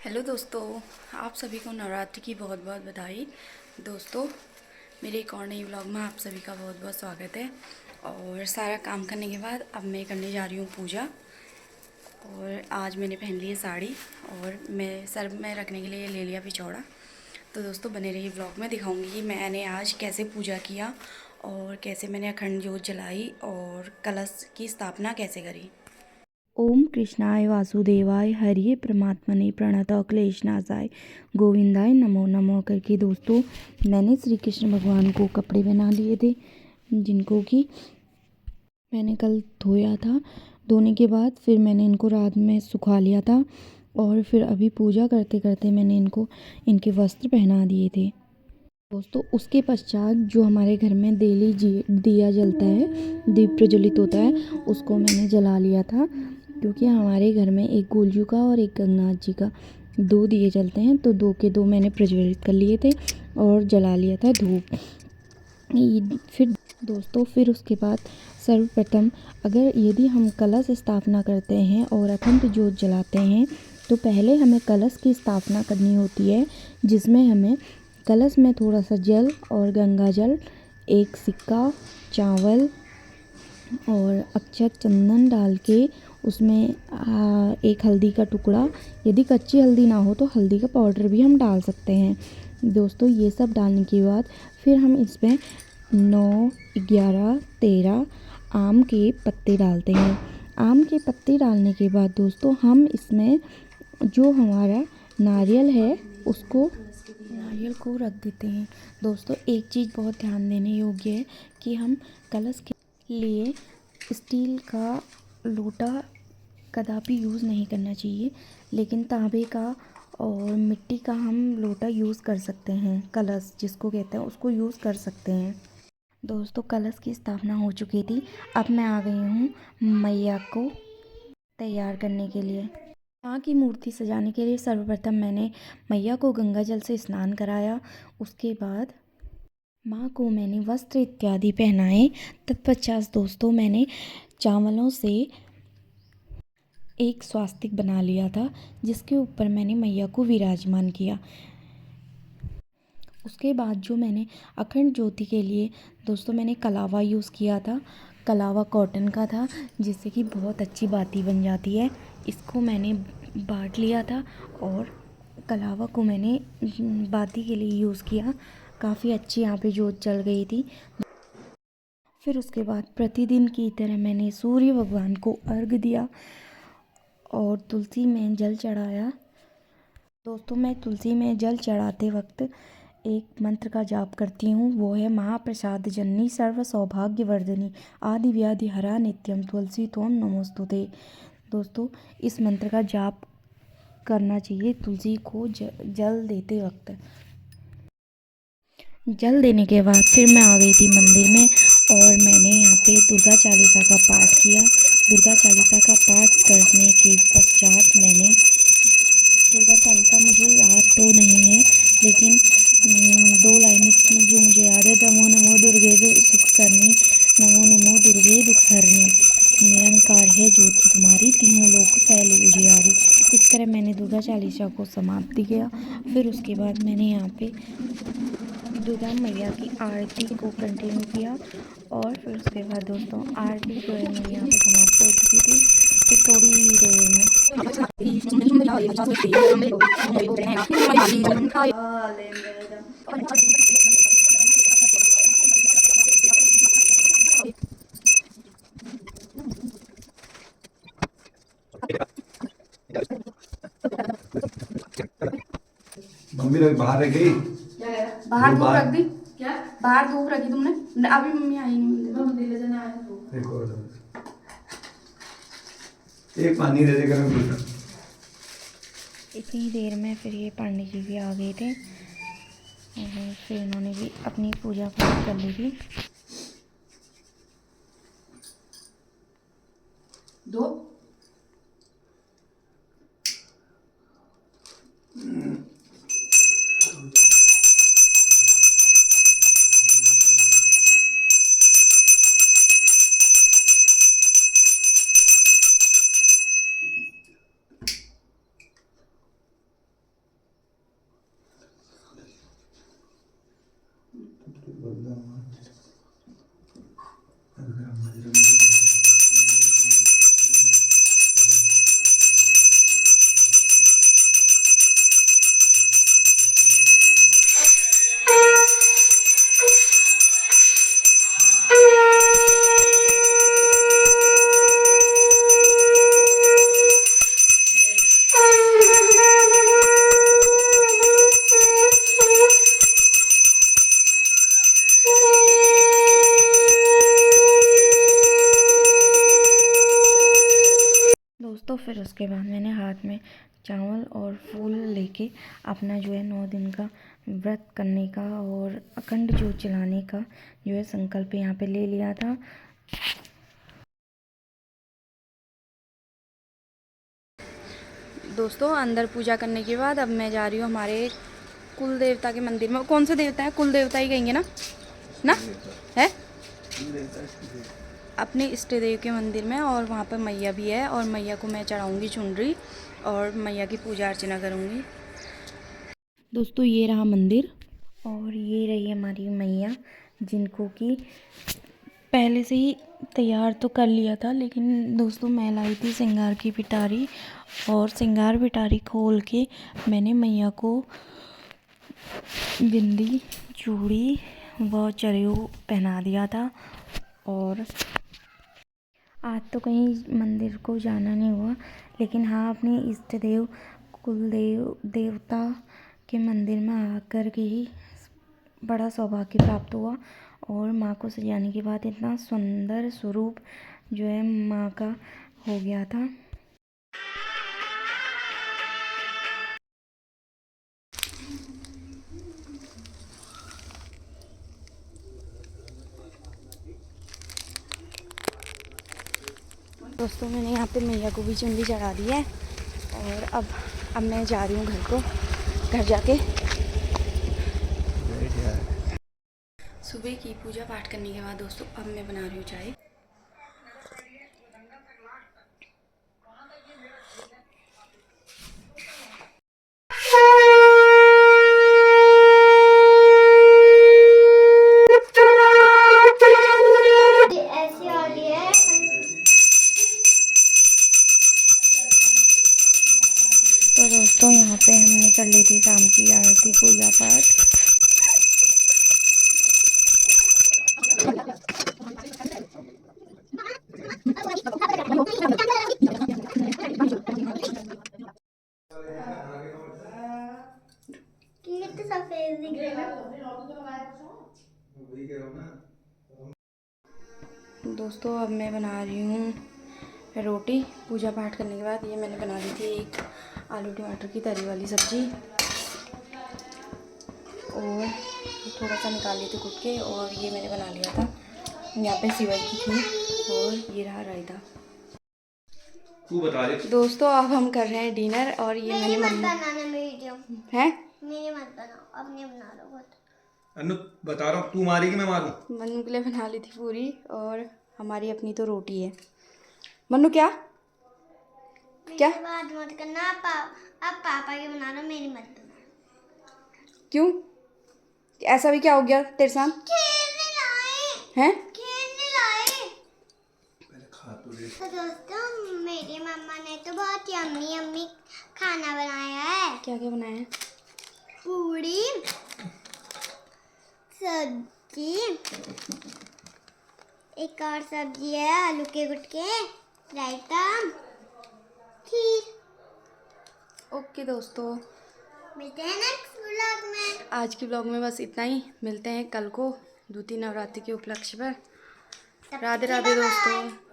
Hello दोस्तों, आप सभी को नवरात्रि की बहुत बहुत बधाई। दोस्तों, मेरे एक और नई व्लॉग में आप सभी का बहुत बहुत स्वागत है। और सारा काम करने के बाद अब मैं करने जा रही हूँ पूजा। और आज मैंने पहन ली है साड़ी और मैं सर में रखने के लिए ले लिया पिछौड़ा। तो दोस्तों बने रहिए व्लॉग में, दिखाऊंगी कि मैंने आज कैसे पूजा किया और कैसे मैंने अखंड ज्योत जलाई और कलश की स्थापना कैसे करी। ओम कृष्णाय वासुदेवाय हरिये परमात्मने प्रणतः क्लेशनाशाय गोविंदाय नमो नमो करके दोस्तों मैंने श्री कृष्ण भगवान को कपड़े बना लिए थे, जिनको कि मैंने कल धोया था। धोने के बाद फिर मैंने इनको रात में सुखा लिया था और फिर अभी पूजा करते करते मैंने इनके वस्त्र पहना दिए थे। दोस्तों उसके पश्चात जो हमारे घर में डेली दिया जलता है, दीप प्रज्वलित होता है, उसको मैंने जला लिया था। क्योंकि हमारे घर में एक गोलजू का और एक गंगानाथ जी का दो दिए जलते हैं, तो दो के दो मैंने प्रज्वलित कर लिए थे और जला लिया था धूप। फिर दोस्तों फिर उसके बाद सर्वप्रथम अगर यदि हम कलश स्थापना करते हैं और अखंड ज्योत जलाते हैं तो पहले हमें कलश की स्थापना करनी होती है, जिसमें हमें कलश में थोड़ा सा जल और गंगा जल, एक सिक्का, चावल और अक्षत चंदन डाल के उसमें एक हल्दी का टुकड़ा, यदि कच्ची हल्दी ना हो तो हल्दी का पाउडर भी हम डाल सकते हैं। दोस्तों ये सब डालने के बाद फिर हम इसमें 9, 11, 13 आम के पत्ते डालते हैं। आम के पत्ते डालने के बाद दोस्तों हम इसमें जो हमारा नारियल है उसको नारियल को रख देते हैं। दोस्तों एक चीज़ बहुत ध्यान देने योग्य है कि हम कलश के लिए स्टील का लोटा कदापि यूज़ नहीं करना चाहिए, लेकिन तांबे का और मिट्टी का हम लोटा यूज़ कर सकते हैं। कलश जिसको कहते हैं उसको यूज़ कर सकते हैं। दोस्तों कलश की स्थापना हो चुकी थी, अब मैं आ गई हूँ मैया को तैयार करने के लिए। माँ की मूर्ति सजाने के लिए सर्वप्रथम मैंने मैया को गंगा जल से स्नान कराया। उसके बाद माँ को मैंने वस्त्र इत्यादि पहनाए। तत्पश्चात दोस्तों मैंने चावलों से एक स्वास्तिक बना लिया था, जिसके ऊपर मैंने मैया को विराजमान किया। उसके बाद जो मैंने अखंड ज्योति के लिए दोस्तों मैंने कलावा यूज़ किया था। कलावा कॉटन का था, जिससे कि बहुत अच्छी बाती बन जाती है। इसको मैंने बांट लिया था और कलावा को मैंने बाती के लिए यूज़ किया। काफ़ी अच्छी यहाँ पे ज्योत जल गई थी। फिर उसके बाद प्रतिदिन की तरह मैंने सूर्य भगवान को अर्घ दिया और तुलसी में जल चढ़ाया। दोस्तों मैं तुलसी में जल चढ़ाते वक्त एक मंत्र का जाप करती हूँ, वो है महाप्रसाद जननी सर्व सौभाग्य वर्धिनी आदि व्याधि हरा नित्यम तुलसी तोम नमोस्तुते। दोस्तों इस मंत्र का जाप करना चाहिए तुलसी को जल देते वक्त। जल देने के बाद फिर मैं आ गई थी मंदिर में और मैंने यहाँ पे दुर्गा चालीसा का पाठ किया। दुर्गा चालीसा का पाठ करने के पश्चात मैंने दुर्गा चालीसा मुझे याद तो नहीं है, लेकिन दो लाइन इसकी जो मुझे याद है, नमो नमो दुर्गे सुख करनी, नमो नमो दुर्गे दुख हरनी, निरंकार है ज्योति तुम्हारी, तीनों लोक फैली उजियारी। इस तरह मैंने दुर्गा चालीसा को समाप्ति किया। फिर उसके बाद मैंने यहाँ पे दुर्गा मैया की आरती को कंटिन्यू किया और फिर उसके बाद दोस्तों आरती जो है मेरी यहाँ पे समाप्त हो चुकी थी। फिर थोड़ी देर मम्मी लोग बाहर रह गई। में बाहर धूप रख दी। क्या बाहर धूप रखी तुमने? अभी मम्मी आई नहीं मंदिर ले जाने आए तो एक और दो। एक पानी दे देकर मैं पूछा। इतनी देर में फिर ये पंडित जी भी आ गए थे और फिर इन्होंने भी अपनी पूजा पाठ कर ली थी। दो उसके बाद मैंने हाथ में चावल और फूल लेके अपना जो है 9 दिन का व्रत करने का और अखंड ज्योत जलाने का जो है संकल्प यहाँ पे ले लिया था। दोस्तों अंदर पूजा करने के बाद अब मैं जा रही हूँ हमारे कुल देवता के मंदिर में। कौन से देवता है? कुल देवता ही कहेंगे ना? ना है अपने इष्ट देव के मंदिर में, और वहाँ पर मैया भी है और मैया को मैं चढ़ाऊँगी चुनरी और मैया की पूजा अर्चना करूँगी। दोस्तों ये रहा मंदिर और ये रही हमारी मैया, जिनको कि पहले से ही तैयार तो कर लिया था, लेकिन दोस्तों मैं लाई थी श्रृंगार की पिटारी, और श्रृंगार पिटारी खोल के मैंने मैया को बिंदी, चूड़ी व चरियो पहना दिया था। और आज तो कहीं मंदिर को जाना नहीं हुआ, लेकिन हाँ अपने इष्ट देव कुलदेव देवता के मंदिर में आकर के ही बड़ा सौभाग्य प्राप्त हुआ। और माँ को सजाने के बाद इतना सुंदर स्वरूप जो है माँ का हो गया था। दोस्तों मैंने यहाँ पे मैया को भी चुनरी चढ़ा दी है और अब मैं जा रही हूँ घर को। घर जाके सुबह की पूजा पाठ करने के बाद दोस्तों अब मैं बना रही हूँ चाय। तो दोस्तों यहाँ पे हमने कर ली थी शाम की आरती पूजा पाठ। कितने सफेद दिख रहा दोस्तों अब मैं बना रही हूँ रोटी। पूजा पाठ करने के बाद ये मैंने बना ली थी एक आलू टमाटर की तरी वाली सब्जी, और थोड़ा सा निकाल ली थी कूट के, और ये मैंने बना लिया था यहाँ पे सिवई की खीर, और ये रहा रायता। तू बता रही दोस्तों अब हम कर रहे हैं डिनर, और ये मैंने मत मम्मी बनाना वीडियो है मेरे मत बनाओ, अपने बना लो बहुत। अनु बता रहा हूँ, तू मारी कि मैं मारूं? मन्नू के लिए बना ली थी पूरी, और हमारी अपनी तो रोटी है। मन्नू क्या क्या मेरी बात मत करना, आप पापा की बना लो, मेरी मत बनाओ। क्यों? ऐसा भी क्या हो गया तेरे साथ? खेलने लाए हैं? खेलने लाए। पहले खा तो ले। तो दोस्तों मेरी मम्मा ने तो बहुत यम्मी यम्मी खाना बनाया है। क्या क्या बनाया है? पूरी, सब्जी, एक और सब्जी है आलू के गुटके, रायता, खीर। ओके दोस्तों मिलते हैं नेक्स्ट व्लॉग में। आज की व्लॉग में बस इतना ही। मिलते हैं कल को द्वितीय नवरात्रि के उपलक्ष्य पर। तब तक राधे के राधे लिए बाय। दोस्तों।